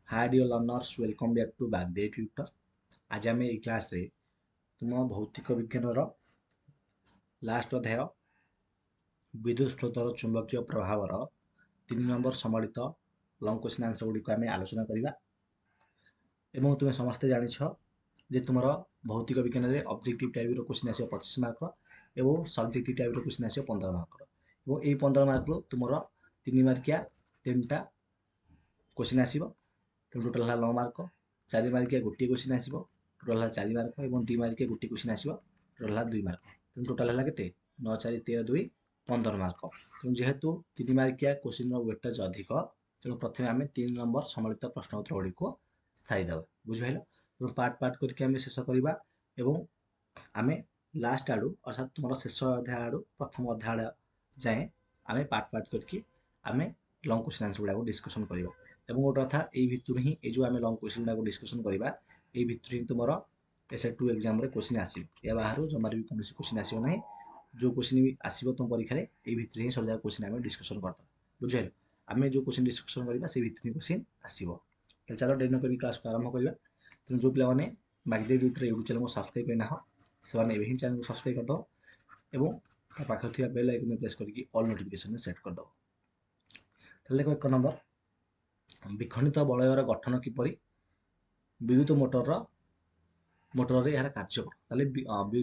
Hi dear learners, welcome back to Bagdev tutor. आज आम ये क्लास रे तुम भौतिक विज्ञान लास्ट अध्याय विद्युत स्रोतर चुंबकीय प्रभावर 3 नंबर सम्मिलित लंग क्वेश्चन आंसर गुड़ी आम आलोचना करवा। तुम्हें समस्ते जानिछ जे तुम भौतिक विज्ञान में ऑब्जेक्टिव टाइप क्वेश्चन आस 25 मार्क और सब्जेक्टिव टाइप क्वेश्चन आस 15 मार्क और ये 15 मार्क तुम 3 मार्किया 3टा क्वेश्चन आसो। टोटाल है 9 मार्क। 4 मार्किया गोटे क्वेश्चन आसो, टोटाल है 4 मार्क और 2 मार्किया गोटे क्वेश्चन आसो, टोटाल है 2 मार्क। तेणु टोटाल है के 9 4 13 2 15 मार्क। तेणु जेहेतु 3 मार्किया क्वेश्चन वेटेज अधिक, तेणु प्रथम आम 3 नंबर सम्मिलित प्रश्नोत्तर गुड़ी को सारीदे। बुझिपाल? तेणु पार्ट पार्ट करके शेष करवा और आम लास्ट आड़ू अर्थात तुम शेष अध्याय आड़ू प्रथम अध्याय जाए आम पार्ट पार्ट करके आम लंग क्वेश्चन आंसर गुड़ा डिस्कसन करवा। এবং ଗୋଟେ କଥା ଏଇ ଭିତରୁ ହିଁ ଏଇ ଯେଉଁ ଆମେ ଲଙ୍ଗ କ୍ୱେଶ୍ଚିନ୍ ଗୁଡ଼ାକୁ ଡିସ୍କସନ୍ କରିବା ଏଇ ଭିତରୁ ହିଁ ତୁମର SAT 2 ଏକ୍ଜାମ୍ରେ କ୍ୱେଶ୍ଚିନ୍ ଆସିବ। ଏହା ବାହାରୁ ଜମାରୁ ବି କୌଣସି କ୍ୱେଶ୍ଚିନ୍ ଆସିବ ନାହିଁ। ଯେଉଁ କ୍ୱେଶ୍ଚିନ୍ ବି ଆସିବ ତୁମ ପରୀକ୍ଷାରେ ଏଇ ଭିତରେ ହିଁ ସବୁଯାକ କ୍ୱେଶ୍ଚିନ୍ ଆମେ ଡିସ୍କସନ୍ କରିଦେବା। ବୁଝିପାରିଲ? ଆମେ ଯେଉଁ କ୍ୱେଶ୍ଚିନ୍ ଡିସ୍କସନ୍ କରିବା ସେଇ ଭିତରେ ହିଁ କ୍ୱେଶ୍ଚିନ୍ ଆସିବ। ତାହେଲେ ଚାଲ ଡେରି ନକରି କ୍ଲାସ୍କୁ ଆରମ୍ଭ କରିବା। ତେଣୁ ଯେଉଁ ପିଲାମାନେ ବାଗଦେବ ଟ୍ୟୁଟର ୟୁଟ୍ୟୁବ୍ ଚ୍ୟାନେଲକୁ ସବସ୍କ୍ରାଇବ୍ କରିନାହ ସେମାନେ ଏବେ ହିଁ ଚ୍ୟାନେଲକୁ ସବସ୍କ୍ରାଇବ୍ କରିଦେବ ଏବଂ ତା ପାଖରେ ଥିବା ବେଲ୍ ଆଇକନ୍ରେ ପ୍ରେସ୍ କରିକି ଅଲ୍ ନୋଟିଫିକେସନ୍ରେ ସେଟ୍ କରିଦେବ। ତାହେଲେ ଦେଖ 1 ନମ୍ବର, ବିଖଣ୍ଡିତ ବଳୟର ଗଠନ କିପରି? ବିଦ୍ୟୁତ ମୋଟରରେ ଏହାର କାର୍ଯ୍ୟ କ'ଣ? ତାହେଲେ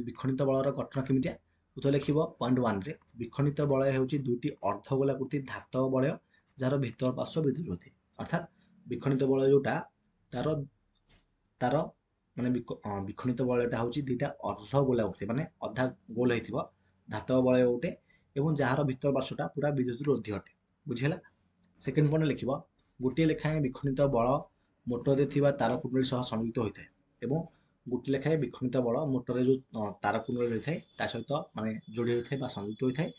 ବିଖଣ୍ଡିତ ବଳୟର ଗଠନ କେମିତିଆ? ଉତ୍ତର ଲେଖିବ ପଏଣ୍ଟ 1ରେ ବିଖଣ୍ଡିତ ବଳୟ ହେଉଛି ଦୁଇଟି ଅର୍ଦ୍ଧଗୋଲାକୃତି ଧାତବ ବଳୟ ଯାହାର ଭିତର ପାର୍ଶ୍ୱ ବିଦ୍ୟୁତ ହୋଇଥାଏ। ଅର୍ଥାତ୍ ବିଖଣ୍ଡିତ ବଳୟ ଯେଉଁଟା ତାର ମାନେ ବିଖଣ୍ଡିତ ବଳୟଟା ହେଉଛି ଦୁଇଟା ଅର୍ଦ୍ଧଗୋଲାକୃତି ମାନେ ଅଧା ଗୋଲ ହେଇଥିବ ଧାତବ ବଳୟ ଗୋଟେ ଏବଂ ଯାହାର ଭିତର ପାର୍ଶ୍ୱଟା ପୁରା ବିଦ୍ୟୁତରୁ ଅଧିକ ଅଟେ। ବୁଝିହେଲା? ସେକେଣ୍ଡ ପଏଣ୍ଟ ଲେଖିବ ଗୋଟିଏ ଲେଖାଏଁ ବିଖଣ୍ଡିତ ବଳ ମୋଟରରେ ଥିବା ତାର କୁଣ୍ଡଳୀ ସହ ସଂଯୁକ୍ତ ହୋଇଥାଏ ଏବଂ ଗୋଟିଏ ଲେଖାଏଁ ବିଖଣ୍ଡିତ ବଳ ମୋଟରରେ ଯେଉଁ ତାର କୁଣ୍ଡଳୀ ରହିଥାଏ ତା ସହିତ ମାନେ ଯୋଡ଼ି ହୋଇଥାଏ ବା ସଂଯୁକ୍ତ ହୋଇଥାଏ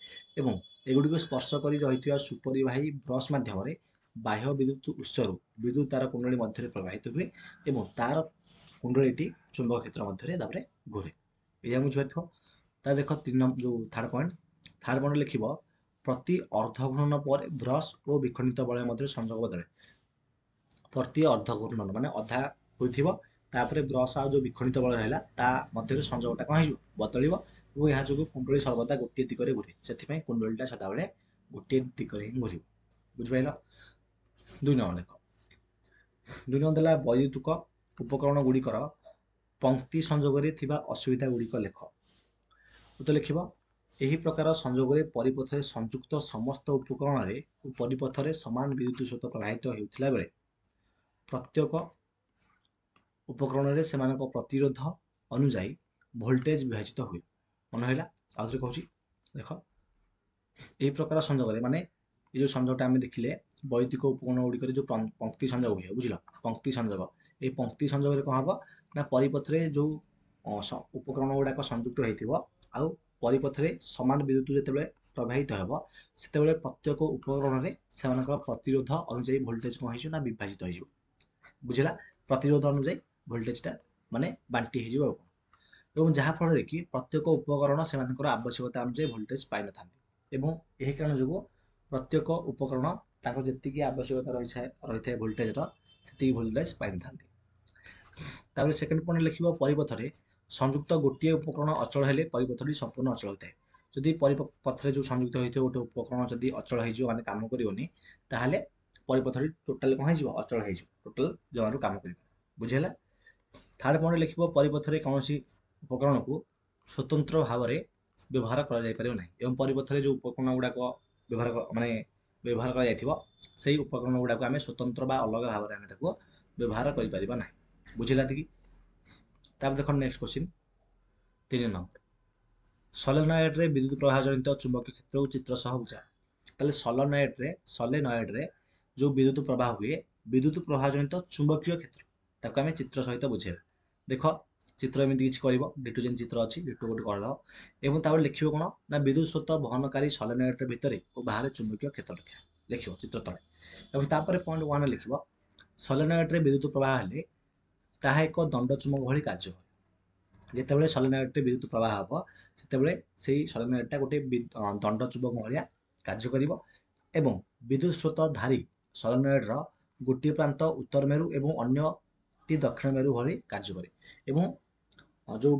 ଏବଂ ଏଗୁଡ଼ିକୁ ସ୍ପର୍ଶ କରି ରହିଥିବା ସୁପରିବାହୀ ବ୍ରସ୍ ମାଧ୍ୟମରେ ବାହ୍ୟ ବିଦ୍ୟୁତ ଉତ୍ସରୁ ବିଦ୍ୟୁତ ତାର କୁଣ୍ଡଳୀ ମଧ୍ୟରେ ପ୍ରବାହିତ ହୁଏ ଏବଂ ତାର କୁଣ୍ଡଳୀଟି ଚୁମ୍ବକ କ୍ଷେତ୍ର ମଧ୍ୟରେ ତାପରେ ଘୁରେ। ଏଇଆ ବୁଝିପାରିଥିବ। ତା ଦେଖ ଯେଉଁ ଥାର୍ଡ଼ ପଏଣ୍ଟ ଲେଖିବ ପ୍ରତି ଅର୍ଦ୍ଧଘୂର୍ଣ୍ଣନ ପରେ ବ୍ରସ୍ ଓ ବିଖଣ୍ଡିତ ବଳୟ ମଧ୍ୟରେ ସଂଯୋଗ ବଦଳେ। ପ୍ରତି ଅର୍ଦ୍ଧଘୂର୍ଣ୍ଣନ ମାନେ ଅଧା ହୋଇଥିବ ତାପରେ ବ୍ରସ୍ ଆଉ ଯେଉଁ ବିଖଣ୍ଡିତ ବଳୟ ରହିଲା ତା ମଧ୍ୟରେ ସଂଯୋଗଟା କ'ଣ ହେଇଯିବ? ବଦଳିବ ଏବଂ ଏହା ଯୋଗୁଁ କୁଣ୍ଡଳୀ ସର୍ବଦା ଗୋଟିଏ ଦିଗରେ ଘୁରେ। ସେଥିପାଇଁ କୁଣ୍ଡଳୀଟା ସଦାବେଳେ ଗୋଟିଏ ଦିଗରେ ହିଁ ଘୁରିବ। ବୁଝିପାରିଲ? 2 ନମ୍ବର ଦେଖ, 2 ନମ୍ବର ଦେଲା ବୈଦ୍ୟୁତିକ ଉପକରଣ ଗୁଡ଼ିକର ପଙ୍କ୍ତି ସଂଯୋଗରେ ଥିବା ଅସୁବିଧା ଗୁଡ଼ିକ ଲେଖ। ଉତ୍ତର ଲେଖିବ ଏହି ପ୍ରକାର ସଂଯୋଗରେ ପରିପଥରେ ସଂଯୁକ୍ତ ସମସ୍ତ ଉପକରଣରେ ଓ ପରିପଥରେ ସମାନ ବିଦ୍ୟୁତ ସ୍ରୋତ ପ୍ରବାହିତ ହେଉଥିଲା ବେଳେ ପ୍ରତ୍ୟେକ ଉପକରଣରେ ସେମାନଙ୍କ ପ୍ରତିରୋଧ ଅନୁଯାୟୀ ଭୋଲ୍ଟେଜ ବିଭାଜିତ ହୁଏ। ମନେ ହେଲା? ଆଉଥରେ କହୁଛି ଦେଖ, ଏହି ପ୍ରକାର ସଂଯୋଗରେ ମାନେ ଏ ଯେଉଁ ସଂଯୋଗଟା ଆମେ ଦେଖିଲେ ବୈଦ୍ୟୁତିକ ଉପକରଣ ଗୁଡ଼ିକରେ ଯେଉଁ ପଙ୍କ୍ତି ସଂଯୋଗ ହୁଏ, ବୁଝିଲ? ପଙ୍କ୍ତି ସଂଯୋଗ, এই ପଙ୍କ୍ତି ସଂଯୋଗରେ କ'ଣ ହେବ ନା ପରିପଥରେ ଯେଉଁ ଉପକରଣ ଗୁଡ଼ାକ ସଂଯୁକ୍ତ ହେଇଥିବ ଆଉ ପରିପଥରେ ସମାନ ବିଦ୍ୟୁତ ଯେତେବେଳେ ପ୍ରବାହିତ ହେବ ସେତେବେଳେ ପ୍ରତ୍ୟେକ ଉପକରଣରେ ସେମାନଙ୍କର ପ୍ରତିରୋଧ ଅନୁଯାୟୀ ଭୋଲ୍ଟେଜ କ'ଣ ହେଇଯିବ ନା ବିଭାଜିତ ହେଇଯିବ। ବୁଝିଲା? ପ୍ରତିରୋଧ ଅନୁଯାୟୀ ଭୋଲ୍ଟେଜଟା ମାନେ ବାଣ୍ଟି ହେଇଯିବ ଆଉ ଏବଂ ଯାହାଫଳରେ କି ପ୍ରତ୍ୟେକ ଉପକରଣ ସେମାନଙ୍କର ଆବଶ୍ୟକତା ଅନୁଯାୟୀ ଭୋଲ୍ଟେଜ ପାଇନଥାନ୍ତି ଏବଂ ଏହି କାରଣ ଯୋଗୁଁ ପ୍ରତ୍ୟେକ ଉପକରଣ ତାଙ୍କର ଯେତିକି ଆବଶ୍ୟକତା ରହିଥାଏ ଭୋଲ୍ଟେଜର ସେତିକି ଭୋଲ୍ଟେଜ ପାଇନଥାନ୍ତି। ତାପରେ ସେକେଣ୍ଡ ପଏଣ୍ଟ ଲେଖିବ ପରିପଥରେ ସଂଯୁକ୍ତ ଗୋଟିଏ ଉପକରଣ ଅଚଳ ହେଲେ ପରିପଥଟି ସମ୍ପୂର୍ଣ୍ଣ ଅଚଳ ହୋଇଥାଏ। ଯଦି ପରିପଥରେ ଯେଉଁ ସଂଯୁକ୍ତ ହୋଇଥିବ ଗୋଟେ ଉପକରଣ ଯଦି ଅଚଳ ହେଇଯିବ ମାନେ କାମ କରିବନି ତାହେଲେ ପରିପଥଟି ଟୋଟାଲ କ'ଣ ହେଇଯିବ? ଅଚଳ ହେଇଯିବ, ଟୋଟାଲ ଜମାରୁ କାମ କରିବ। ବୁଝିହେଲା? ଥାର୍ଡ଼ ପଏଣ୍ଟ ଲେଖିବ ପରିପଥରେ କୌଣସି ଉପକରଣକୁ ସ୍ୱତନ୍ତ୍ର ଭାବରେ ବ୍ୟବହାର କରାଯାଇପାରିବ ନାହିଁ ଏବଂ ପରିପଥରେ ଯେଉଁ ଉପକରଣ ଗୁଡ଼ାକ ବ୍ୟବହାର କରାଯାଇଥିବ ସେଇ ଉପକରଣ ଗୁଡ଼ାକୁ ଆମେ ସ୍ୱତନ୍ତ୍ର ବା ଅଲଗା ଭାବରେ ଆମେ ତାକୁ ବ୍ୟବହାର କରିପାରିବା ନାହିଁ। ବୁଝିଲା କି? ତାପରେ ଦେଖ ନେକ୍ସଟ କ୍ୱେଶ୍ଚିନ୍ 3 ନମ୍ବର, ସଲେନଏଡ୍ରେ ବିଦ୍ୟୁତ ପ୍ରବାହ ଜନିତ ଚୁମ୍ବକୀୟ କ୍ଷେତ୍ରକୁ ଚିତ୍ର ସହ ବୁଝା। ତାହେଲେ ସଲେନଏଡ୍ରେ ଯେଉଁ ବିଦ୍ୟୁତ ପ୍ରବାହ ହୁଏ ବିଦ୍ୟୁତ ପ୍ରବାହ ଜନିତ ଚୁମ୍ବକୀୟ କ୍ଷେତ୍ର ତାକୁ ଆମେ ଚିତ୍ର ସହିତ ବୁଝେଇବା। ଦେଖ ଚିତ୍ର ଏମିତି କିଛି କରିବ, ଡିଟୁ ଯେମିତି ଚିତ୍ର ଅଛି ଡିଟୁ ଗୋଟେ କରିଦେବ ଏବଂ ତାପରେ ଲେଖିବ କ'ଣ ନା ବିଦ୍ୟୁତ ସ୍ରୋତ ବହନକାରୀ ସଲେନଏଡ୍ର ଭିତରେ ଓ ବାହାରେ ଚୁମ୍ବକୀୟ କ୍ଷେତ୍ର ଲେଖିବ ଚିତ୍ର ତଳେ ଏବଂ ତାପରେ ପଏଣ୍ଟ 1 ଲେଖିବ ସଲେନଏଡ୍ରେ ବିଦ୍ୟୁତ ପ୍ରବାହ ହେଲେ ତାହା ଏକ ଦଣ୍ଡ ଚୁମ୍ବକ ଭଳି କାର୍ଯ୍ୟ କରେ। ଯେତେବେଳେ ସଲେନଏଡ୍ରେ ବିଦ୍ୟୁତ ପ୍ରବାହ ହେବ ସେତେବେଳେ ସେଇ ସଲେନଏଡ୍ଟା ଗୋଟେ ଦଣ୍ଡ ଚୁମ୍ବକ ଭଳିଆ କାର୍ଯ୍ୟ କରିବ ଏବଂ ବିଦ୍ୟୁତ ସ୍ରୋତ ଧାରୀ ସଲେନଏଡ୍ର ଗୋଟିଏ ପ୍ରାନ୍ତ ଉତ୍ତର ମେରୁ ଏବଂ ଅନ୍ୟଟି ଦକ୍ଷିଣ ମେରୁ ଭଳି କାର୍ଯ୍ୟ କରେ। ଏବଂ ଯୋଉ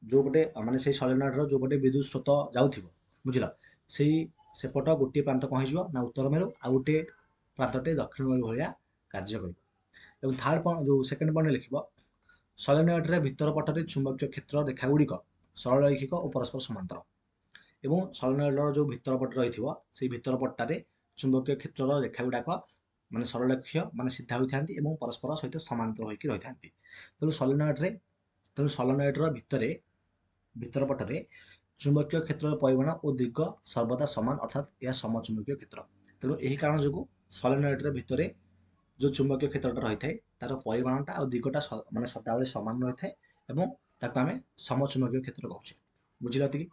ଯୋଉ ପଟେ ମାନେ ସେଇ ସଲେନଏଡର ଯୋଉ ପଟେ ବିଦ୍ୟୁତ ସ୍ରୋତ ଯାଉଥିବ, ବୁଝିଲ, ସେଇ ସେପଟ ଗୋଟିଏ ପ୍ରାନ୍ତ କଣ ହେଇଯିବ ନା ଉତ୍ତର ମେରୁ, ଆଉ ଗୋଟିଏ ପ୍ରାନ୍ତଟେ ଦକ୍ଷିଣ ମେରୁ ଭଳିଆ କାର୍ଯ୍ୟ କରିବ। ଏବଂ ଥାର୍ଡ ଯୋଉ ସେକେଣ୍ଡ ପଏଣ୍ଟ ଲେଖିବ, ସଲେନଏଡରେ ଭିତର ପଟରେ ଚୁମ୍ବକୀୟ କ୍ଷେତ୍ର ରେଖା ଗୁଡ଼ିକ ସରଳରୈଖିକ ଓ ପରସ୍ପର ସମାନ୍ତର। ଏବଂ ସଲେନଏଡର ଯୋଉ ଭିତର ପଟ ରହିଥିବ, ସେଇ ଭିତର ପଟଟାରେ ଚୁମ୍ବକୀୟ କ୍ଷେତ୍ରର ରେଖା ଗୁଡାକ ମାନେ ସରଳରେଖୀୟ ମାନେ ସିଧା ହୋଇଥାନ୍ତି ଏବଂ ପରସ୍ପର ସହିତ ସମାନ୍ତର ହୋଇକି ରହିଥାନ୍ତି। ତେଣୁ ସଲେନଏଡର ଭିତର ପଟରେ ଚୁମ୍ବକୀୟ କ୍ଷେତ୍ରର ପରିମାଣ ଓ ଦିଗ ସର୍ବଦା ସମାନ, ଅର୍ଥାତ୍ ଏହା ସମଚୁମ୍ବକୀୟ କ୍ଷେତ୍ର। ତେଣୁ ଏହି କାରଣ ଯୋଗୁଁ ସଲେନଏଡର ଭିତରେ ଯୋଉ ଚୁମ୍ବକୀୟ କ୍ଷେତ୍ରଟା ରହିଥାଏ ତାର ପରିମାଣଟା ଆଉ ଦିଗଟା ମାନେ ସଦାବେଳେ ସମାନ ରହିଥାଏ ଏବଂ ତାକୁ ଆମେ ସମଚୁମ୍ବକୀୟ କ୍ଷେତ୍ର କହୁଛେ। ବୁଝିଲ ଏତିକି?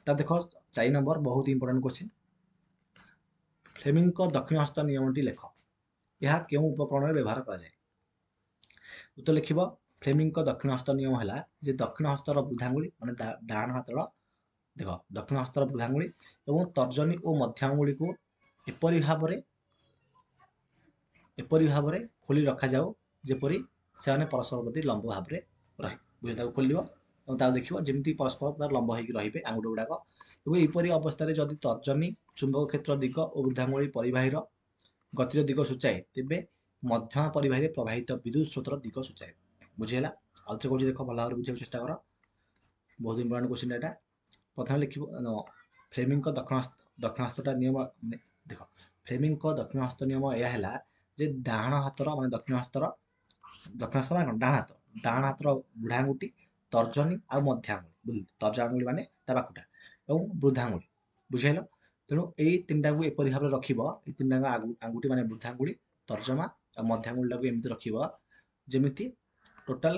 ତା ଦେଖ 4 ନମ୍ବର ବହୁତ ଇମ୍ପୋର୍ଟାଣ୍ଟ କ୍ୱେଶ୍ଚିନ୍। ଫ୍ଲେମିଙ୍ଗଙ୍କ ଦକ୍ଷିଣ ହସ୍ତ ନିୟମଟି ଲେଖ। ଏହା କେଉଁ ଉପକରଣରେ ବ୍ୟବହାର କରାଯାଏ? ଉତ୍ତର ଲେଖିବ, ଫ୍ଲେମିଙ୍ଗଙ୍କ ଦକ୍ଷିଣ ହସ୍ତ ନିୟମ ହେଲା ଯେ ଦକ୍ଷିଣ ହସ୍ତର ବୃଦ୍ଧାଙ୍ଗୁଳି ମାନେ ଡାହାଣ ହାତର ଦେଖ ଦକ୍ଷିଣ ହସ୍ତର ବୃଦ୍ଧାଙ୍ଗୁଳି ଏବଂ ତର୍ଜନୀ ଓ ମଧ୍ୟାଙ୍ଗୁଳିକୁ ଏପରି ଭାବରେ ଖୋଲି ରଖାଯାଉ ଯେପରି ସେମାନେ ପରସ୍ପର ପ୍ରତି ଲମ୍ବ ଭାବରେ ରହେ। ବୁଝିଲ, ତାକୁ ଖୋଲିବ ଏବଂ ତାକୁ ଦେଖିବ ଯେମିତି ପରସ୍ପର ପୁରା ଲମ୍ବ ହେଇକି ରହିବେ ଆଙ୍ଗୁଠି ଗୁଡାକ। ଏବଂ ଏହିପରି ଅବସ୍ଥାରେ ଯଦି ତର୍ଜନୀ ଚୁମ୍ବକ କ୍ଷେତ୍ର ଦିଗ ଓ ବୃଦ୍ଧାଙ୍ଗୁଳି ପରିବାହୀର ଗତିର ଦିଗ ସୂଚାଏ, ତେବେ ମଧ୍ୟମ ପରିବାହୀରେ ପ୍ରବାହିତ ବିଦ୍ୟୁତ ସ୍ରୋତର ଦିଗ ସୂଚାଏ। ବୁଝିହେଲା? ଆଉ ଥରେ କହୁଛି ଦେଖ, ଭଲ ଭାବରେ ବୁଝିବାକୁ ଚେଷ୍ଟା କର, ବହୁତ ଇମ୍ପୋର୍ଟାଣ୍ଟ କ୍ୱେଶ୍ଚିନ୍ ଏଟା। ପ୍ରଥମେ ଲେଖିବ ଫ୍ଲେମିଙ୍ଗଙ୍କ ଦକ୍ଷିଣ ହସ୍ତଟା ନିୟମ, ଦେଖ ଫ୍ଲେମିଙ୍ଗଙ୍କ ଦକ୍ଷିଣ ହସ୍ତ ନିୟମ ଏହା ହେଲା ଯେ ଡାହାଣ ହାତର ମାନେ ଦକ୍ଷିଣ ହସ୍ତର ମାନେ ଡାହାଣ ହାତର ବୁଢା ଆଙ୍ଗୁଠି, ତର୍ଜନୀ ଆଉ ମଧ୍ୟାଙ୍ଗୁଳି, ତର୍ଜନୀ ମାନେ ତା ପାଖୁଟା, ଏବଂ ବୃଦ୍ଧାଙ୍ଗୁଳି। ବୁଝିହେଲ? ତେଣୁ ଏଇ ତିନିଟାକୁ ଏପରି ଭାବରେ ରଖିବ, ଏଇ ତିନିଟାଙ୍କ ଆଙ୍ଗୁଠି ମାନେ ବୃଦ୍ଧାଙ୍ଗୁଳି, ତର୍ଜମା ଆଉ ମଧ୍ୟାଙ୍ଗୁଳିଟାକୁ ଏମିତି ରଖିବ ଯେମିତି ଟୋଟାଲ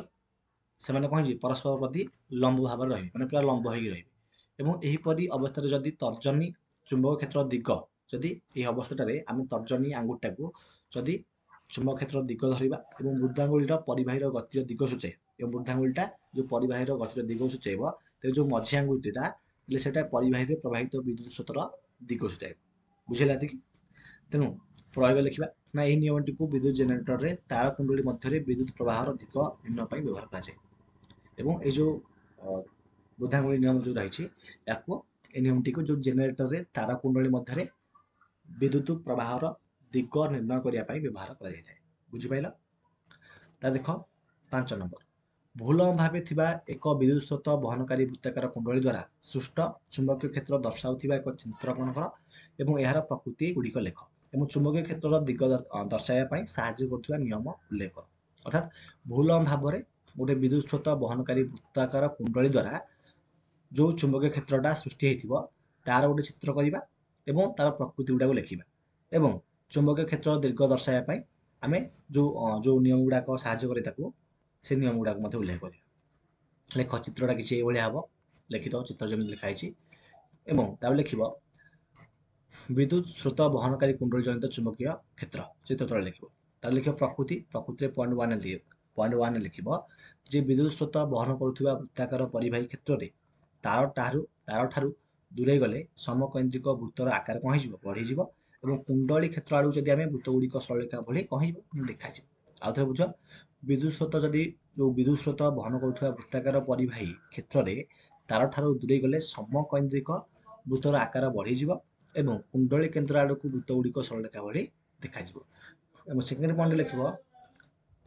ସେମାନେ କଣ ହେଇଛି ପରସ୍ପର ପ୍ରତି ଲମ୍ବ ଭାବରେ ରହିବେ, ମାନେ ପୁରା ଲମ୍ବ ହେଇକି ରହିବେ। ଏବଂ ଏହିପରି ଅବସ୍ଥାରେ ଯଦି ତର୍ଜନୀ ଚୁମ୍ବକ କ୍ଷେତ୍ର ଦିଗ, ଯଦି ଏହି ଅବସ୍ଥାଟାରେ ଆମେ ତର୍ଜନୀ ଆଙ୍ଗୁଠିଟାକୁ ଯଦି ଚୁମ୍ବକ କ୍ଷେତ୍ର ଦିଗ ଧରିବା ଏବଂ ବୃଦ୍ଧାଙ୍ଗୁଳିର ପରିବାହୀର ଗତିର ଦିଗ ସୂଚାଏ, ଏବଂ ବୃଦ୍ଧାଙ୍ଗୁଳିଟା ଯୋଉ ପରିବାହୀର ଗତିର ଦିଗ ସୂଚାଇବ, ତେବେ ଯୋଉ ମଝି ଆଙ୍ଗୁଠିଟା ହେଲେ ସେଟା ପରିବାହୀରେ ପ୍ରବାହିତ ବିଦ୍ୟୁତ ସ୍ରୋତର ଦିଗ ସୂଚାଏ। ବୁଝିହେଲା ଏତିକି? ତେଣୁ ପ୍ରୟୋଗ ଲେଖିବା ନା ଏହି ନିୟମଟିକୁ ବିଦ୍ୟୁତ ଜେନେରେଟରରେ ତାର କୁଣ୍ଡଳୀ ମଧ୍ୟରେ ବିଦ୍ୟୁତ ପ୍ରବାହର ଦିଗ ନିର୍ଣ୍ଣୟ ପାଇଁ ବ୍ୟବହାର କରାଯାଏ। ଏବଂ ଏଇ ଯୋଉ ବୃଦ୍ଧାଙ୍ଗୁଳି ନିୟମ ଯୋଉ ରହିଛି, ୟାକୁ ଏ ନିୟମଟିକୁ ଯୋଉ ଜେନେରେଟରରେ ତାର କୁଣ୍ଡଳୀ ମଧ୍ୟରେ ବିଦ୍ୟୁତ ପ୍ରବାହର ଦିଗ ନିର୍ଣ୍ଣୟ କରିବା ପାଇଁ ବ୍ୟବହାର କରାଯାଇଥାଏ। ବୁଝିପାରିଲ? ତା ଦେଖ 5 ନମ୍ବର, ଭୁଲ ଭାବେ ଥିବା ଏକ ବିଦ୍ୟୁତ ସ୍ରୋତ ବହନକାରୀ ବୃତ୍ତାକାର କୁଣ୍ଡଳୀ ଦ୍ୱାରା ସୃଷ୍ଟ ଚୁମ୍ବକୀୟ କ୍ଷେତ୍ର ଦର୍ଶାଉଥିବା ଏକ ଚିତ୍ର ଅଙ୍କନ କର ଏବଂ ଏହାର ପ୍ରକୃତି ଗୁଡ଼ିକ ଲେଖ ଏବଂ ଚୁମ୍ବକୀୟ କ୍ଷେତ୍ରର ଦିଗ ଦର୍ଶାଇବା ପାଇଁ ସାହାଯ୍ୟ କରୁଥିବା ନିୟମ ଉଲ୍ଲେଖ କର। ଅର୍ଥାତ୍ ଭୁଲ ଭାବରେ ଗୋଟେ ବିଦ୍ୟୁତ ସ୍ରୋତ ବହନକାରୀ ବୃତ୍ତାକାର କୁଣ୍ଡଳୀ ଦ୍ୱାରା ଯୋଉ ଚୁମ୍ବକୀୟ କ୍ଷେତ୍ରଟା ସୃଷ୍ଟି ହେଇଥିବ ତାର ଗୋଟେ ଚିତ୍ର କରିବା ଏବଂ ତାର ପ୍ରକୃତି ଗୁଡାକୁ ଲେଖିବା ଏବଂ ଚୁମ୍ବକୀୟ କ୍ଷେତ୍ରର ଦିଗ ଦର୍ଶାଇବା ପାଇଁ ଆମେ ଯୋଉ ନିୟମ ଗୁଡାକ ସାହାଯ୍ୟ କରେ ତାକୁ, ସେ ନିୟମ ଗୁଡାକୁ ମଧ୍ୟ ଉଲ୍ଲେଖ କରିବା। ଲେଖ, ଚିତ୍ରଟା କିଛି ଏଇଭଳିଆ ହବ, ଲେଖିଦବ ଚିତ୍ର ଯେମିତି ଲେଖା ହେଇଛି। ଏବଂ ତାପରେ ଲେଖିବ ବିଦ୍ୟୁତ ସ୍ରୋତ ବହନକାରୀ କୁଣ୍ଡଳୀ ଜନିତ ଚୁମ୍ବକୀୟ କ୍ଷେତ୍ର, ଚିତ୍ର ତଳେ ଲେଖିବ। ତାପରେ ଲେଖିବ ପ୍ରକୃତିରେ ପଏଣ୍ଟ 1 ଲେଖିବ ଯେ ବିଦ୍ୟୁତ ସ୍ରୋତ ବହନ କରୁଥିବା ବୃତ୍ତାକାର ପରିବାହୀ କ୍ଷେତ୍ରରେ ତାରଠାରୁ ଦୂରେଇ ଗଲେ ସମକୈନ୍ଦ୍ରିକ ବୃତ୍ତର ଆକାର କଣ ହେଇଯିବ, ବଢିଯିବ ଏବଂ କୁଣ୍ଡଳୀ କ୍ଷେତ୍ର ଆଡକୁ ଯଦି ଆମେ ବୃତ୍ତ ଗୁଡିକ ସରଳରେଖା ଭଳି କଣ ହେଇଯିବ, ଦେଖାଯିବ। ଆଉ ଥରେ ବୁଝ, ବିଦ୍ୟୁତ ସ୍ରୋତ ବହନ କରୁଥିବା ବୃତ୍ତାକାର ପରିବାହୀ କ୍ଷେତ୍ରରେ ତାରଠାରୁ ଦୂରେଇ ଗଲେ ସମକୈନ୍ଦ୍ରିକ ବୃତ୍ତର ଆକାର ବଢିଯିବ ଏବଂ କୁଣ୍ଡଳୀ କେନ୍ଦ୍ର ଆଡକୁ ବୃତ୍ତ ଗୁଡିକ ସରଳରେଖା ଭଳି ଦେଖାଯିବ। ଏବଂ ସେକେଣ୍ଡ ପଏଣ୍ଟ ଲେଖିବ,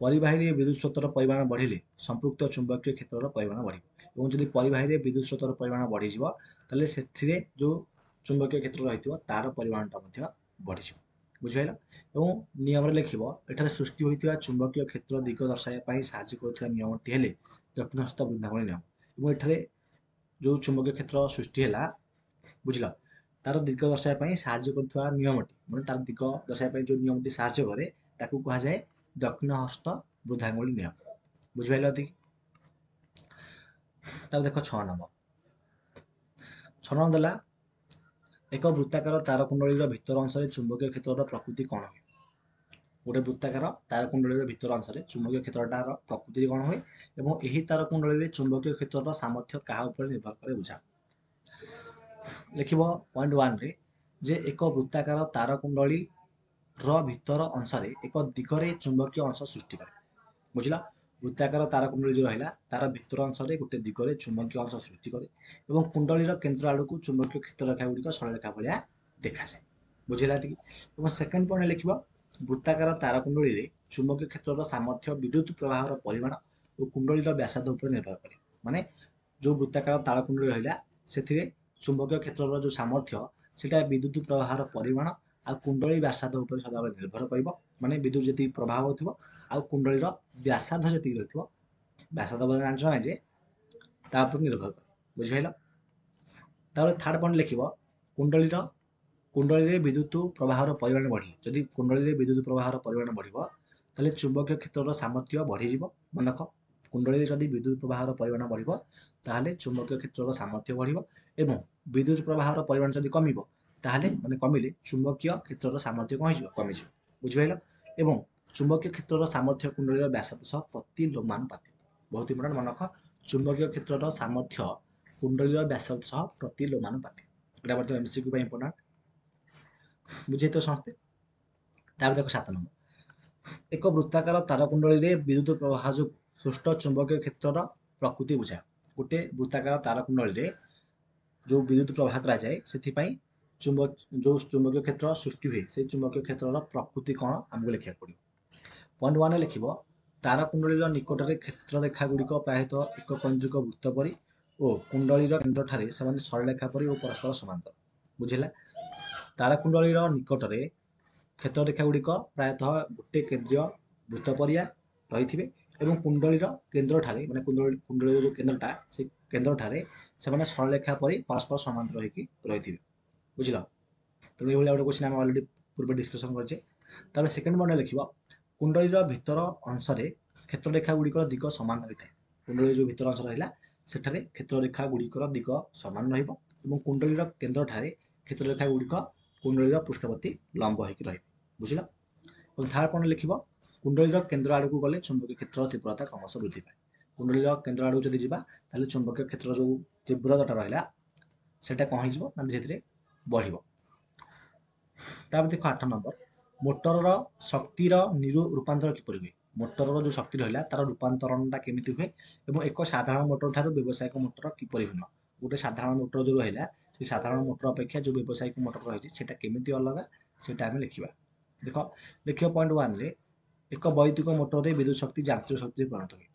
ପରିବାହୀରେ ବିଦ୍ୟୁତ ସ୍ରୋତର ପରିମାଣ ବଢିଲେ ସମ୍ପୃକ୍ତ ଚୁମ୍ବକୀୟ କ୍ଷେତ୍ରର ପରିମାଣ ବଢିବ। ଏବଂ ଯଦି ପରିବାହୀରେ ବିଦ୍ୟୁତ ସ୍ରୋତର ପରିମାଣ ବଢିଯିବ, ତାହେଲେ ସେଥିରେ ଯୋଉ ଚୁମ୍ବକୀୟ କ୍ଷେତ୍ର ରହିଥିବ ତାର ପରିମାଣଟା ମଧ୍ୟ ବଢିଯିବ। ବୁଝିପାରିଲ? ଏବଂ ନିୟମରେ ଲେଖିବ, ଏଠାରେ ସୃଷ୍ଟି ହୋଇଥିବା ଚୁମ୍ବକୀୟ କ୍ଷେତ୍ର ଦିଗ ଦର୍ଶାଇବା ପାଇଁ ସାହାଯ୍ୟ କରୁଥିବା ନିୟମଟି ହେଲେ ଦକ୍ଷିଣ ହସ୍ତ ବୃଦ୍ଧାଙ୍ଗୁଳି ନିୟମ। ଏବଂ ଏଠାରେ ଯୋଉ ଚୁମ୍ବକୀୟ କ୍ଷେତ୍ର ସୃଷ୍ଟି ହେଲା, ବୁଝିଲ, ତାର ଦିଗ ଦର୍ଶାଇବା ପାଇଁ ସାହାଯ୍ୟ କରୁଥିବା ନିୟମଟି, ମାନେ ତାର ଦିଗ ଦର୍ଶାଇବା ପାଇଁ ଯୋଉ ନିୟମଟି ସାହାଯ୍ୟ କରେ ତାକୁ କୁହାଯାଏ ଦକ୍ଷିଣ ହସ୍ତ ବୃଦ୍ଧାଙ୍ଗୁଳି ନିୟମ। ବୁଝିପାରିଲ ଏତିକି? ତାପରେ ଦେଖ 6 ନମ୍ବର ଦେଲା, ଏକ ବୃତ୍ତାକାର ତାରକୁଣ୍ଡଳୀର ଭିତର ଅଂଶରେ ଚୁମ୍ବକୀୟ କ୍ଷେତ୍ରର ପ୍ରକୃତି କଣ ହୁଏ? ଗୋଟେ ବୃତ୍ତାକାର ତାରକୁଣ୍ଡଳୀର ଭିତର ଅଂଶରେ ଚୁମ୍ବକୀୟ କ୍ଷେତ୍ରଟାର ପ୍ରକୃତି କଣ ହୁଏ ଏବଂ ଏହି ତାରକୁଣ୍ଡଳୀରେ ଚୁମ୍ବକୀୟ କ୍ଷେତ୍ରର ସାମର୍ଥ୍ୟ କାହା ଉପରେ ନିର୍ଭର କରେ ବୁଝା। ଲେଖିବ ପଏଣ୍ଟ 1 ରେ ଯେ ଏକ ବୃତ୍ତାକାର ତାରକୁଣ୍ଡଳୀ ଭିतर ଅଂଶରେ ଏକ ଦିଗରେ ଚୁମ୍ବକୀୟ ଅଂଶ ସୃଷ୍ଟି କରେ। ବୁଝିଲ, ବୃତ୍ତାକାର ତାରକୁଣ୍ଡଳୀ ଯେଉଁ ରହିଲା ତାର ଭିତର ଅଂଶରେ ଗୋଟେ ଦିଗରେ ଚୁମ୍ବକୀୟ ଅଂଶ ସୃଷ୍ଟି କରେ ଏବଂ କୁଣ୍ଡଳୀର କେନ୍ଦ୍ର ଆଡ଼କୁ ଚୁମ୍ବକୀୟ କ୍ଷେତ୍ରରେଖା ଗୁଡ଼ିକ ସରଳରେଖା ଭଳିଆ ଦେଖାଯାଏ। ବୁଝିଲା ଏତିକି। ଏବଂ ସେକେଣ୍ଡ ପଏଣ୍ଟ ଲେଖିବ, ବୃତ୍ତାକାର ତାରକୁଣ୍ଡଳୀରେ ଚୁମ୍ବକୀୟ କ୍ଷେତ୍ରର ସାମର୍ଥ୍ୟ ବିଦ୍ୟୁତ ପ୍ରବାହର ପରିମାଣ ଓ କୁଣ୍ଡଳୀର ବ୍ୟାସାର୍ଧ ଉପରେ ନିର୍ଭର କରେ। ମାନେ ଯେଉଁ ବୃତ୍ତାକାର ତାରକୁଣ୍ଡଳୀ ରହିଲା ସେଥିରେ ଚୁମ୍ବକୀୟ କ୍ଷେତ୍ରର ଯେଉଁ ସାମର୍ଥ୍ୟ ସେଇଟା ବିଦ୍ୟୁତ ପ୍ରବାହର ପରିମାଣ ଆଉ କୁଣ୍ଡଳୀ ବ୍ୟାସାର୍ଧ ଉପରେ ସଦାବେଳେ ନିର୍ଭର କରିବ। ମାନେ ବିଦ୍ୟୁତ ଯେତିକି ପ୍ରବାହ ହେଉଥିବ ଆଉ କୁଣ୍ଡଳୀର ବ୍ୟାସାର୍ଧ ଯେତିକି ରହିଥିବ, ବ୍ୟାସାର୍ଧ ବୋଲେ ଜାଣିଛ ନାହିଁ ଯେ ତା ଉପରେ ନିର୍ଭର କରେ। ବୁଝିପାରିଲ। ତାପରେ ଥାର୍ଡ ପଏଣ୍ଟ ଲେଖିବ, କୁଣ୍ଡଳୀରେ ବିଦ୍ୟୁତ ପ୍ରବାହର ପରିମାଣ ବଢ଼ିଲେ, ଯଦି କୁଣ୍ଡଳୀରେ ବିଦ୍ୟୁତ ପ୍ରବାହର ପରିମାଣ ବଢ଼ିବ ତାହେଲେ ଚୁମ୍ବକୀୟ କ୍ଷେତ୍ରର ସାମର୍ଥ୍ୟ ବଢ଼ିଯିବ। ମନେରଖ, କୁଣ୍ଡଳୀରେ ଯଦି ବିଦ୍ୟୁତ ପ୍ରବାହର ପରିମାଣ ବଢ଼ିବ ତାହେଲେ ଚୁମ୍ବକୀୟ କ୍ଷେତ୍ରର ସାମର୍ଥ୍ୟ ବଢ଼ିବ ଏବଂ ବିଦ୍ୟୁତ ପ୍ରବାହର ପରିମାଣ ଯଦି କମିବ ତାହେଲେ ମାନେ କମିଲେ ଚୁମ୍ବକୀୟ କ୍ଷେତ୍ରର ସାମର୍ଥ୍ୟ କ'ଣ ହେଇଯିବ? କମିଯିବ। ବୁଝିପାରିଲ। ଏବଂ ଚୁମ୍ବକୀୟ କ୍ଷେତ୍ରର ସାମର୍ଥ୍ୟ କୁଣ୍ଡଳୀର ବ୍ୟାସାର୍ଧ ସହ ପ୍ରତିଲୋମାନୁପାତିକ। ବହୁତ ଇମ୍ପୋର୍ଟାଣ୍ଟ, ମନେରଖ, ଚୁମ୍ବକୀୟ କ୍ଷେତ୍ରର ସାମର୍ଥ୍ୟ କୁଣ୍ଡଳୀର ବ୍ୟାସାର୍ଧ ସହ ପ୍ରତିଲୋମାନୁପାତିକ। ଏଇଟା ମଧ୍ୟ MCQ ପାଇଁ ଇମ୍ପୋର୍ଟାଣ୍ଟ। ବୁଝେଇଥିବ ସମସ୍ତେ। ତାପରେ ଦେଖ 7 ନମ୍ବର, ଏକ ବୃତ୍ତାକାର ତାରକୁଣ୍ଡଳୀରେ ବିଦ୍ୟୁତ ପ୍ରବାହ ଯୋଗୁଁ ସୃଷ୍ଟ ଚୁମ୍ବକୀୟ କ୍ଷେତ୍ରର ପ୍ରକୃତି ବୁଝାଅ। ଗୋଟେ ବୃତ୍ତାକାର ତାରକୁଣ୍ଡଳୀରେ ଯେଉଁ ବିଦ୍ୟୁତ ପ୍ରବାହ କରାଯାଏ ସେଥିପାଇଁ ଯେଉଁ ଚୁମ୍ବକୀୟ କ୍ଷେତ୍ର ସୃଷ୍ଟି ହୁଏ ସେଇ ଚୁମ୍ବକୀୟ କ୍ଷେତ୍ରର ପ୍ରକୃତି କ'ଣ ଆମକୁ ଲେଖିବାକୁ ପଡ଼ିବ। ପଏଣ୍ଟ 1 ଲେଖିବ, ତାରକୁଣ୍ଡଳୀର ନିକଟରେ କ୍ଷେତ୍ରରେଖା ଗୁଡ଼ିକ ପ୍ରାୟତଃ ଏକ କୈନ୍ଦ୍ରିକ ବୃତ୍ତ ପରି ଓ କୁଣ୍ଡଳୀର କେନ୍ଦ୍ରଠାରେ ସେମାନେ ସରଳରେଖା ପରି ଓ ପରସ୍ପର ସମାନ୍ତର। ବୁଝିଲା। ତାରକୁଣ୍ଡଳୀର ନିକଟରେ କ୍ଷେତ୍ରରେଖା ଗୁଡ଼ିକ ପ୍ରାୟତଃ ଗୋଟେ କେନ୍ଦ୍ରୀୟ ବୃତ୍ତ ପରିଆ ରହିଥିବେ ଏବଂ କୁଣ୍ଡଳୀର କେନ୍ଦ୍ରଠାରେ ମାନେ କୁଣ୍ଡଳୀର ଯେଉଁ କେନ୍ଦ୍ରଟା ସେ କେନ୍ଦ୍ରଠାରେ ସେମାନେ ସରଳରେଖା ପରି ପରସ୍ପର ସମାନ୍ତର ହୋଇକି ରହିଥିବେ। ବୁଝିଲ। ତେଣୁ ଏଇଭଳିଆ ଗୋଟେ କ୍ୱେଶ୍ଚିନ୍ ଆମେ ଅଲରେଡ଼ି ପୂର୍ବେ ଡିସ୍କସନ୍ କରିଛେ। ତାପରେ ସେକେଣ୍ଡ ପଏଣ୍ଟ ଲେଖିବ, କୁଣ୍ଡଳୀର ଭିତର ଅଂଶରେ କ୍ଷେତ୍ରରେଖା ଗୁଡ଼ିକର ଦିଗ ସମାନ ରହିଥାଏ। କୁଣ୍ଡଳୀର ଯେଉଁ ଭିତର ଅଂଶ ରହିଲା ସେଠାରେ କ୍ଷେତ୍ରରେଖା ଗୁଡ଼ିକର ଦିଗ ସମାନ ରହିବ ଏବଂ କୁଣ୍ଡଳୀର କେନ୍ଦ୍ରଠାରେ କ୍ଷେତ୍ରରେଖା ଗୁଡ଼ିକ କୁଣ୍ଡଳୀର ପୃଷ୍ଠବର୍ତ୍ତୀ ଲମ୍ବ ହୋଇକି ରହିବ। ବୁଝିଲ। ଏବଂ ଥାର୍ଡ ପଏଣ୍ଟ ଲେଖିବ, କୁଣ୍ଡଳୀର କେନ୍ଦ୍ର ଆଡ଼କୁ ଗଲେ ଚୁମ୍ବକୀୟ କ୍ଷେତ୍ରର ତୀବ୍ରତା କ୍ରମଶଃ ବୃଦ୍ଧି ପାଏ। କୁଣ୍ଡଳୀର କେନ୍ଦ୍ର ଆଡ଼କୁ ଯଦି ଯିବା ତାହେଲେ ଚୁମ୍ବକୀୟ କ୍ଷେତ୍ରର ଯେଉଁ ତୀବ୍ରତାଟା ରହିଲା ସେଟା କ'ଣ ହେଇଯିବ ନା ଧୀରେ ଧୀରେ ବଢ଼ିବ। ତାପରେ ଦେଖ 8 ନମ୍ବର, ମୋଟରର ଶକ୍ତିର ରୂପାନ୍ତର କିପରି ହୁଏ। ମୋଟରର ଯେଉଁ ଶକ୍ତି ରହିଲା ତାର ରୂପାନ୍ତରଣଟା କେମିତି ହୁଏ ଏବଂ ଏକ ସାଧାରଣ ମୋଟର ଠାରୁ ବ୍ୟବସାୟିକ ମୋଟର କିପରି ଭିନ୍ନ। ଗୋଟେ ସାଧାରଣ ମୋଟର ଯେଉଁ ରହିଲା ସେ ସାଧାରଣ ମୋଟର ଅପେକ୍ଷା ଯେଉଁ ବ୍ୟବସାୟିକ ମୋଟର ରହିଛି ସେଟା କେମିତି ଅଲଗା ସେଟା ଆମେ ଲେଖିବା। ଦେଖ, ଲେଖିବ ପଏଣ୍ଟ 1ରେ, ଏକ ବୈଦ୍ୟୁତିକ ମୋଟରରେ ବିଦ୍ୟୁତ ଶକ୍ତି ଯାନ୍ତ୍ରିକ ଶକ୍ତିରେ ପରିଣତ ହୁଏ।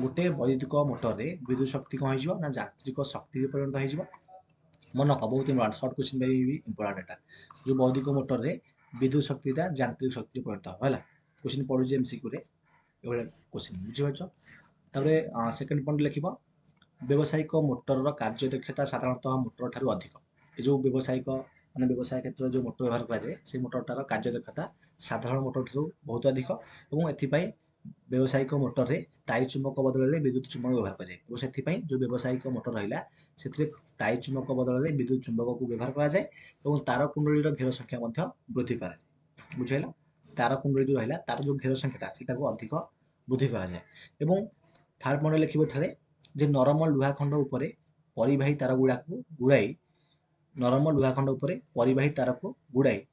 ଗୋଟେ ବୈଦ୍ୟୁତିକ ମୋଟରରେ ବିଦ୍ୟୁତ ଶକ୍ତି କ'ଣ ହେଇଯିବ ନା ଯାନ୍ତ୍ରିକ ଶକ୍ତିରେ ପରିଣତ ହେଇଯିବ। ମନେ ରଖ, ବହୁତ ଇମ୍ପୋର୍ଟାଣ୍ଟ, ସର୍ଟ କ୍ୱେଶ୍ଚିନ୍ ପାଇଁ ବି ଇମ୍ପୋର୍ଟାଣ୍ଟ ଏଟା। ଯେଉଁ ବୈଦ୍ୟୁତିକ ମୋଟରରେ ବିଦ୍ୟୁତ ଶକ୍ତିଟା ଯାନ୍ତ୍ରିକ ଶକ୍ତିରେ ପରିଣତ ହେବ। ହେଲା, କ୍ୱେଶ୍ଚିନ୍ ପଡ଼ୁଛି MCQରେ ଏଭଳିଆ କ୍ୱେଶ୍ଚିନ୍। ବୁଝିପାରୁଛ। ତାପରେ ସେକେଣ୍ଡ ପଏଣ୍ଟ ଲେଖିବ, ବ୍ୟବସାୟିକ ମୋଟରର କାର୍ଯ୍ୟଦକ୍ଷତା ସାଧାରଣତଃ ମୋଟର ଠାରୁ ଅଧିକ। ଏ ଯେଉଁ ବ୍ୟବସାୟିକ ମାନେ ବ୍ୟବସାୟ କ୍ଷେତ୍ରରେ ଯେଉଁ ମୋଟର ବ୍ୟବହାର କରାଯାଏ ସେଇ ମୋଟରଟାର କାର୍ଯ୍ୟଦକ୍ଷତା ସାଧାରଣ ମୋଟର ଠାରୁ ବହୁତ ଅଧିକ ଏବଂ ଏଥିପାଇଁ ବ୍ୟବସାୟିକ ମୋଟରରେ ସ୍ଥାୟୀ ଚୁମ୍ବକ ବଦଳରେ ବିଦ୍ୟୁତ ଚୁମ୍ବକ ବ୍ୟବହାର କରାଯାଏ ଏବଂ ସେଥିପାଇଁ ଯେଉଁ ବ୍ୟବସାୟିକ ମୋଟର ରହିଲା ସେଥିରେ ସ୍ଥାୟୀ ଚୁମ୍ବକ ବଦଳରେ ବିଦ୍ୟୁତ ଚୁମ୍ବକକୁ ବ୍ୟବହାର କରାଯାଏ ଏବଂ ତାର କୁଣ୍ଡଳୀର ଘେର ସଂଖ୍ୟା ମଧ୍ୟ ବୃଦ୍ଧି କରାଯାଏ। ବୁଝିପାରିଲ। ତାର କୁଣ୍ଡଳୀ ଯେଉଁ ରହିଲା ତାର ଯେଉଁ ଘେର ସଂଖ୍ୟାଟା ସେଟାକୁ ଅଧିକ ବୃଦ୍ଧି କରାଯାଏ। ଏବଂ ଥାର୍ଡ ପଏଣ୍ଟ ଲେଖିବ ଏଠାରେ ଯେ ନରମ ଲୁହାଖଣ୍ଡ ଉପରେ ପରିବାହୀ ତାର ଗୁଡ଼ାକୁ ଗୁଡ଼ାଇ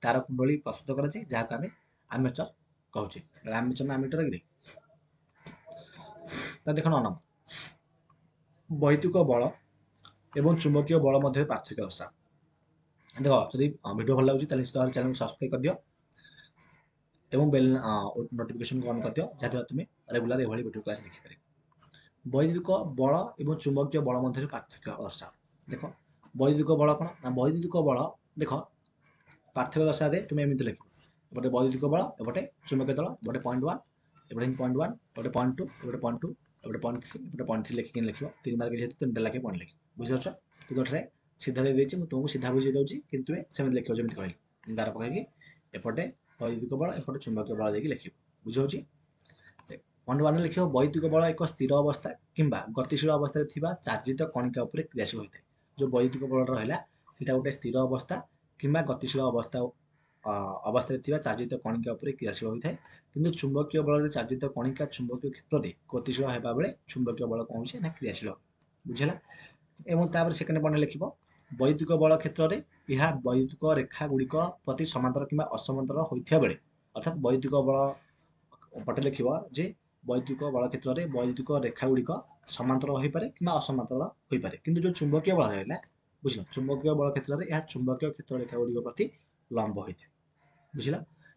ତାର କୁଣ୍ଡଳୀ ପ୍ରସ୍ତୁତ କରାଯାଏ ଯାହାକୁ ଆମେ ଆର୍ମେଚର କହୁଛେ। ଆର୍ମେଚର ନା ଆମିଟର କି? ଦେଖ 9 ନମ୍ବର, ବୈଦ୍ୟୁତିକ ବଳ ଏବଂ ଚୁମ୍ବକୀୟ ବଳ ମଧ୍ୟରେ ପାର୍ଥକ୍ୟ ଦର୍ଶାଅ। ଦେଖ, ଯଦି ଭିଡ଼ିଓ ଭଲ ଲାଗୁଛି ତାହେଲେ ନିଶ୍ଚିତ ଭାବରେ ଚ୍ୟାନେଲକୁ ସବସ୍କ୍ରାଇବ୍ କରିଦିଅ ଏବଂ ବେଲ୍ ନୋଟିଫିକେସନକୁ ଅନ୍ କରିଦିଅ ଯାହାଦ୍ୱାରା ତୁମେ ରେଗୁଲାର ଏଭଳି ଭିଡ଼ିଓ କ୍ଲାସ୍ ଦେଖିପାରିବ। ବୈଦ୍ୟୁତିକ ବଳ ଏବଂ ଚୁମ୍ବକୀୟ ବଳ ମଧ୍ୟରେ ପାର୍ଥକ୍ୟ ଦର୍ଶାଅ। ଦେଖ, ବୈଦ୍ୟୁତିକ ବଳ କ'ଣ ନା ବୈଦ୍ୟୁତିକ ବଳ ଦେଖ ପାର୍ଥକ୍ୟ ଦର୍ଶାରେ ତୁମେ ଏମିତି ଲେଖିବ, ଏପଟେ ବୈଦ୍ୟୁତିକ ବଳ ଏପଟେ ଚୁମ୍ବକୀୟ ଦଳ, ଏପଟେ ପଏଣ୍ଟ 1 ଏପଟେ ପଏଣ୍ଟ 1 ଏପଟେ ପଏଣ୍ଟ 2 ଏପଟେ ପଏଣ୍ଟ 2 ଏପଟେ ପଏଣ୍ଟ 3 ଏପଟେ ପଏଣ୍ଟ 3 ଲେଖିକି ଲେଖିବ। 3 ମାର୍କ ଯେହେତୁ 3ଟା ଲେଖେ ପଏଣ୍ଟ ଲେଖିବ। ବୁଝିପାରୁଛ। କିନ୍ତୁ ଏଠାରେ ସିଧା ଦେଇଦେଇଛି, ମୁଁ ତୁମକୁ ସିଧା ବୁଝେଇ ଦେଉଛି କିନ୍ତୁ ସେମିତି ଲେଖିବ ଯେମିତି କହିଲି ଗାର ପକାଇକି ଏପଟେ ବୈଦ୍ୟୁତିକ ବଳ ଏପଟେ ଚୁମ୍ବକୀୟ ବଳ ଦେଇକି ଲେଖିବ। ବୁଝାଉଛି। ପଏଣ୍ଟ 1ରେ ଲେଖିବ, ବୈଦ୍ୟୁତିକ ବଳ ଏକ ସ୍ଥିର ଅବସ୍ଥା କିମ୍ବା ଗତିଶୀଳ ଅବସ୍ଥାରେ ଥିବା ଚାର୍ଜିତ କଣିକା ଉପରେ କ୍ରିୟାଶୀଳ ହୋଇଥାଏ। ଯେଉଁ ବୈଦ୍ୟୁତିକ ବଳ ରହିଲା ସେଇଟା ଗୋଟେ ସ୍ଥିର ଅବସ୍ଥା କିମ୍ବା ଗତିଶୀଳ ଅବସ୍ଥାରେ ଥିବା ଚାର୍ଜିତ କଣିକା ଉପରେ କ୍ରିୟାଶୀଳ ହୋଇଥାଏ। କିନ୍ତୁ ଚୁମ୍ବକୀୟ ବଳରେ ଚାର୍ଜିତ କଣିକା ଚୁମ୍ବକୀୟ କ୍ଷେତ୍ରରେ ଗତିଶୀଳ ହେବା ବେଳେ ଚୁମ୍ବକୀୟ ବଳ କ'ଣ ହେଉଛି ନା କ୍ରିୟାଶୀଳ। ବୁଝିଲା। ଏବଂ ତାପରେ ସେକେଣ୍ଡ ପଏଣ୍ଟ ଲେଖିବ, ବୈଦ୍ୟୁତିକ ବଳ କ୍ଷେତ୍ରରେ ଏହା ବୈଦ୍ୟୁତିକ ରେଖା ଗୁଡ଼ିକ ପ୍ରତି ସମାନ୍ତର କିମ୍ବା ଅସମାନ୍ତର ହୋଇଥିବା ବେଳେ, ଅର୍ଥାତ୍ ବୈଦ୍ୟୁତିକ ବଳ ପଟେ ଲେଖିବ ଯେ ବୈଦ୍ୟୁତିକ ବଳ କ୍ଷେତ୍ରରେ ବୈଦ୍ୟୁତିକ ରେଖା ଗୁଡ଼ିକ ସମାନ୍ତର ହୋଇପାରେ କିମ୍ବା ଅସମାନ୍ତର ହୋଇପାରେ, କିନ୍ତୁ ଯେଉଁ ଚୁମ୍ବକୀୟ ବଳ ରହିଲା, ବୁଝିଲ, ଚୁମ୍ବକୀୟ ବଳ କ୍ଷେତ୍ରରେ ଏହା ଚୁମ୍ବକୀୟ କ୍ଷେତ୍ର ରେଖା ଗୁଡ଼ିକ ପ୍ରତି ଲମ୍ବ ହୋଇଥାଏ, ବୁଝିଲ।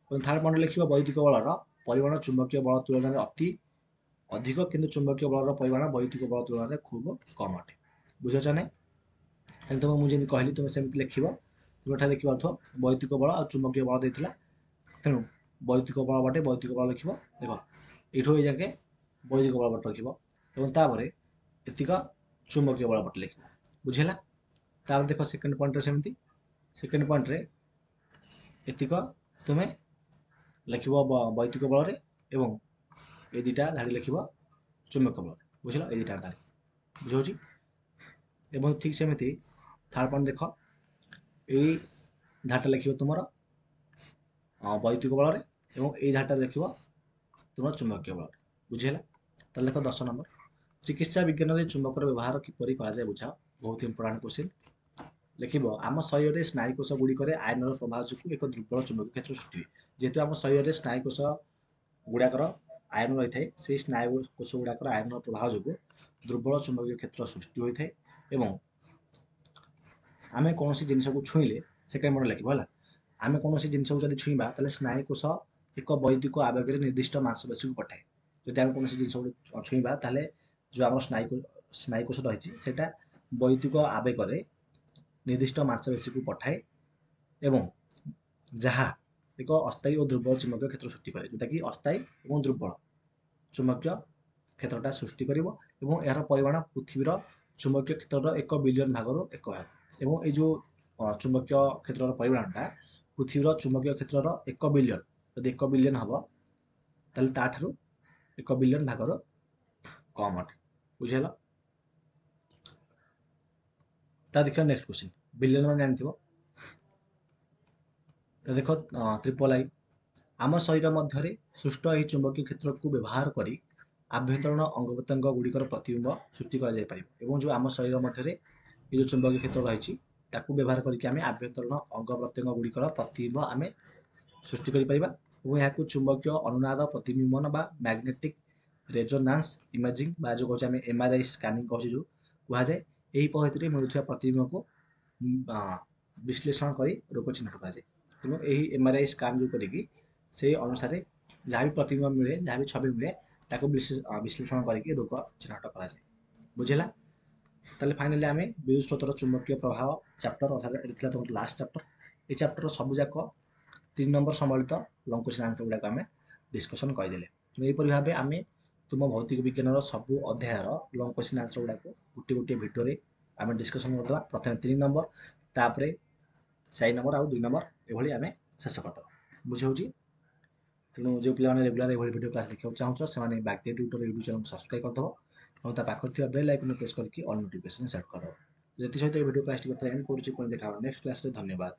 ଏବଂ ଥାର୍ଡ ପଏଣ୍ଟ ଲେଖିବ ବୈଦ୍ୟୁତିକ ବଳର ପରିମାଣ ଚୁମ୍ବକୀୟ ବଳ ତୁଳନାରେ ଅତି ଅଧିକ, କିନ୍ତୁ ଚୁମ୍ବକୀୟ ବଳର ପରିମାଣ ବୈଦ୍ୟୁତିକ ବଳ ତୁଳନାରେ ଖୁବ୍ କମ୍ ଅଟେ। ବୁଝିଛ ନାହିଁ? ତାହେଲେ ତୁମକୁ ମୁଁ ଯେମିତି କହିଲି ତୁମେ ସେମିତି ଲେଖିବ। ତୁମେ ଏଠାରେ ଦେଖିପାରୁଥିବ ବୈଦ୍ୟୁତିକ ବଳ ଆଉ ଚୁମ୍ବକୀୟ ବଳ ଦେଇଥିଲା, ତେଣୁ ବୈଦ୍ୟୁତିକ ବଳ ବାଟେ ବୈଦ୍ୟୁତିକ ବଳ ଲେଖିବ। ଦେଖ ଏଇଠୁ ଏଇ ଯାକେ ବୈଦ୍ୟୁତିକ ବଳ ବାଟେ ଲେଖିବ ଏବଂ ତାପରେ ଏତିକ ଚୁମ୍ବକୀୟ ବଳ ବାଟେ ଲେଖିବ, ବୁଝିଲା। ତାପରେ ଦେଖ ସେକେଣ୍ଡ ପଏଣ୍ଟରେ ସେମିତି, ସେକେଣ୍ଡ ପଏଣ୍ଟରେ ଏତିକ ତୁମେ ଲେଖିବ ବୈଦ୍ୟୁତିକ ବଳରେ ଏବଂ এই দুইটা ধাଡ଼ି ଲେଖିବ ଚୁମ୍ବକୀୟ ବଳରେ, ବୁଝିଲ, এই ଦୁଇଟା ଧାଡ଼ି ବୁଝାଉଛି। ଏବଂ ଠିକ୍ ସେମିତି ଥାର୍ଡ ପଏଣ୍ଟ ଦେଖ, ଏଇ ଧାଡ଼ିଟା ଲେଖିବ ତୁମର ବୈଦ୍ୟୁତିକ ବଳରେ ଏବଂ ଏଇ ଧାଡ଼ିଟା ଲେଖିବ ତୁମର ଚୁମ୍ବକୀୟ ବଳରେ, ବୁଝିହେଲା। ତାହେଲେ ଦେଖ 10 ନମ୍ବର, ଚିକିତ୍ସା ବିଜ୍ଞାନରେ ଚୁମ୍ବକର ବ୍ୟବହାର କିପରି କରାଯାଏ ବୁଝାଅ। ବହୁତ ଇମ୍ପୋର୍ଟାଣ୍ଟ କ୍ୱେଶ୍ଚିନ୍। ଲେଖିବ ଆମ ଶରୀରରେ ସ୍ନାୟୁକୋଷ ଗୁଡ଼ିକରେ ଆୟନର ପ୍ରଭାବ ଯୋଗୁଁ ଏକ ଦୁର୍ବଳ ଚୁମ୍ବକୀୟ କ୍ଷେତ୍ର ସୃଷ୍ଟି ହୁଏ। ଯେହେତୁ ଆମ ଶରୀରରେ ସ୍ନାୟୁକୋଷ ଗୁଡ଼ାକର ଆୟନ ରହିଥାଏ, ସେହି ସ୍ନାୟୁ କୋଷ ଗୁଡ଼ାକର ଆୟନର ପ୍ରଭାବ ଯୋଗୁଁ ଦୁର୍ବଳ ଚୁମ୍ବକୀୟ କ୍ଷେତ୍ର ସୃଷ୍ଟି ହୋଇଥାଏ ଏବଂ ଆମେ କୌଣସି ଜିନିଷକୁ ଛୁଇଁଲେ, ସେକେଣ୍ଡ ପଏଣ୍ଟ ଲେଖିବ ହେଲା, ଆମେ କୌଣସି ଜିନିଷକୁ ଯଦି ଛୁଇଁବା ତାହେଲେ ସ୍ନାୟୁକୋଷ ଏକ ବୈଦ୍ୟୁତିକ ଆବେଗରେ ନିର୍ଦ୍ଦିଷ୍ଟ ମାଂସପେଶୀକୁ ପଠାଏ। ଯଦି ଆମେ କୌଣସି ଜିନିଷକୁ ଛୁଇଁବା ତାହେଲେ ଯେଉଁ ଆମର ସ୍ନାୟୁକୋଷ ରହିଛି ସେଇଟା ବୈଦ୍ୟୁତିକ ଆବେଗରେ ନିର୍ଦ୍ଦିଷ୍ଟ ମାଂସପେଶୀକୁ ପଠାଏ ଏବଂ ଯାହା ଏକ ଅସ୍ଥାୟୀ ଓ ଦୁର୍ବଳ ଚୁମ୍ବକୀୟ କ୍ଷେତ୍ର ସୃଷ୍ଟି କରେ, ଯେଉଁଟାକି ଅସ୍ଥାୟୀ ଏବଂ ଦୁର୍ବଳ ଚୁମ୍ବକୀୟ କ୍ଷେତ୍ରଟା ସୃଷ୍ଟି କରିବ ଏବଂ ଏହାର ପରିମାଣ ପୃଥିବୀର ଚୁମ୍ବକୀୟ କ୍ଷେତ୍ରର 1 ବିଲିୟନ ଭାଗରୁ 1 ଭାଗ। ଏବଂ ଏଇ ଯେଉଁ ଚୁମ୍ବକୀୟ କ୍ଷେତ୍ରର ପରିମାଣଟା ପୃଥିବୀର ଚୁମ୍ବକୀୟ କ୍ଷେତ୍ରର 1 ବିଲିୟନ, ଯଦି 1 ବିଲିୟନ ହେବ ତାହେଲେ ତାଠାରୁ 1 ବିଲିୟନ ଭାଗର କମ୍ ଅଟେ, ବୁଝିହେଲ। ତା ଦେଖିବା ନେକ୍ସଟ କ୍ୱେଶ୍ଚିନ୍, ବିଲିୟନ ମାନେ ଜାଣିଥିବ। ଦେଖ ଟ୍ରିପଲ ଆଇ, ଆମ ଶରୀର ମଧ୍ୟରେ ସୃଷ୍ଟ ଏହି ଚୁମ୍ବକୀୟ କ୍ଷେତ୍ରକୁ ବ୍ୟବହାର କରି ଆଭ୍ୟନ୍ତରୀଣ ଅଙ୍ଗପ୍ରତ୍ୟଙ୍ଗ ଗୁଡ଼ିକର ପ୍ରତିବିମ୍ବ ସୃଷ୍ଟି କରାଯାଇପାରିବ। ଏବଂ ଯେଉଁ ଆମ ଶରୀର ମଧ୍ୟରେ ଏ ଯେଉଁ ଚୁମ୍ବକୀୟ କ୍ଷେତ୍ର ରହିଛି ତାକୁ ବ୍ୟବହାର କରିକି ଆମେ ଆଭ୍ୟନ୍ତରୀଣ ଅଙ୍ଗପ୍ରତ୍ୟଙ୍ଗ ଗୁଡ଼ିକର ପ୍ରତିବିମ୍ବ ଆମେ ସୃଷ୍ଟି କରିପାରିବା ଏବଂ ଏହାକୁ ଚୁମ୍ବକୀୟ ଅନୁନାଦ ପ୍ରତିବିମ୍ବନ ବା ମ୍ୟାଗ୍ନେଟିକ୍ ରେଜୋନାନ୍ସ ଇମେଜିଂ ବା ଯେଉଁ କହୁଛେ ଆମେ MRI ସ୍କାନିଂ କହୁଛେ ଯେଉଁ କୁହାଯାଏ। ଏହି ପଦ୍ଧତିରେ ମିଳୁଥିବା ପ୍ରତିବିମ୍ବକୁ ବିଶ୍ଳେଷଣ କରି ରୋଗ ଚିହ୍ନଟ କରାଯାଏ। ତେଣୁ ଏହି MRI ସ୍କାନ୍ ଯେଉଁ କରିକି ସେଇ ଅନୁସାରେ ଯାହା ବି ପ୍ରତିବିମ୍ବ ମିଳେ, ଯାହା ବି ଛବି ମିଳେ, ତାକୁ ବିଶ୍ଳେଷଣ କରିକି ରୋଗ ଚିହ୍ନଟ କରାଯାଏ, ବୁଝିଲା। ତାହେଲେ ଫାଇନାଲି ଆମେ ବିଦ୍ୟୁତ୍ ସ୍ରୋତର ଚୁମ୍ବକୀୟ ପ୍ରଭାବ ଚାପ୍ଟର, ଅର୍ଥାତ୍ ଏଠି ଥିଲା ତୁମର ଲାଷ୍ଟ ଚାପ୍ଟର। এই ଚାପ୍ଟରର ସବୁଯାକ 3 ନମ୍ବର ସମ୍ବଳିତ ଲଙ୍ଗ କ୍ୱେଶ୍ଚିନ୍ ଆନ୍ସର ଗୁଡ଼ାକ ଆମେ ଡିସ୍କସନ୍ କରିଦେଲେ। ଏହିପରି ଭାବେ ଆମେ ତୁମ ଭୌତିକ ବିଜ୍ଞାନର ସବୁ ଅଧ୍ୟାୟର ଲଙ୍ଗ କ୍ୱେଶ୍ଚିନ୍ ଆନ୍ସର ଗୁଡ଼ାକୁ ଗୋଟିଏ ଗୋଟିଏ ଭିଡ଼ିଓରେ ଆମେ ଡିସ୍କସନ୍ କରିଦେବା। ପ୍ରଥମେ 3 ନମ୍ବର, ତାପରେ 4 ନମ୍ବର ଆଉ 2 ନମ୍ବର, ଏଭଳି ଆମେ ଶେଷ କରିଦେବା, ବୁଝାଉଛି। ତେଣୁ ଯେଉଁ ପିଲାମାନେ ରେଗୁଲାର ଏଭଳି ଭିଡ଼ିଓ କ୍ଲାସ୍ ଦେଖିବାକୁ ଚାହୁଁଛ ସେମାନେ ବାଗ୍ଦେବୀ ଟ୍ୟୁଟୋରିଆଲ ୟୁଟ୍ୟୁବ୍ ଚ୍ୟାନେଲକୁ ସବସ୍କ୍ରାଇବ୍ କରିଦେବ ଏବଂ ତା ପାଖରେ ଥିବା ବେଲ୍ ଆଇକନ୍କୁ ପ୍ରେସ୍ କରିକି ଅଲ୍ ନୋଟିଫିକେସନ୍ ସେଟ୍ କରିଦେବ। ଏଥି ସହିତ ଏହି ଭିଡ଼ିଓ କ୍ଲାସ୍ଟି ଏଣ୍ଡ କରୁଛି, ପୁଣି ଦେଖା ହେବ ନେକ୍ସଟ କ୍ଲାସ୍ରେ। ଧନ୍ୟବାଦ।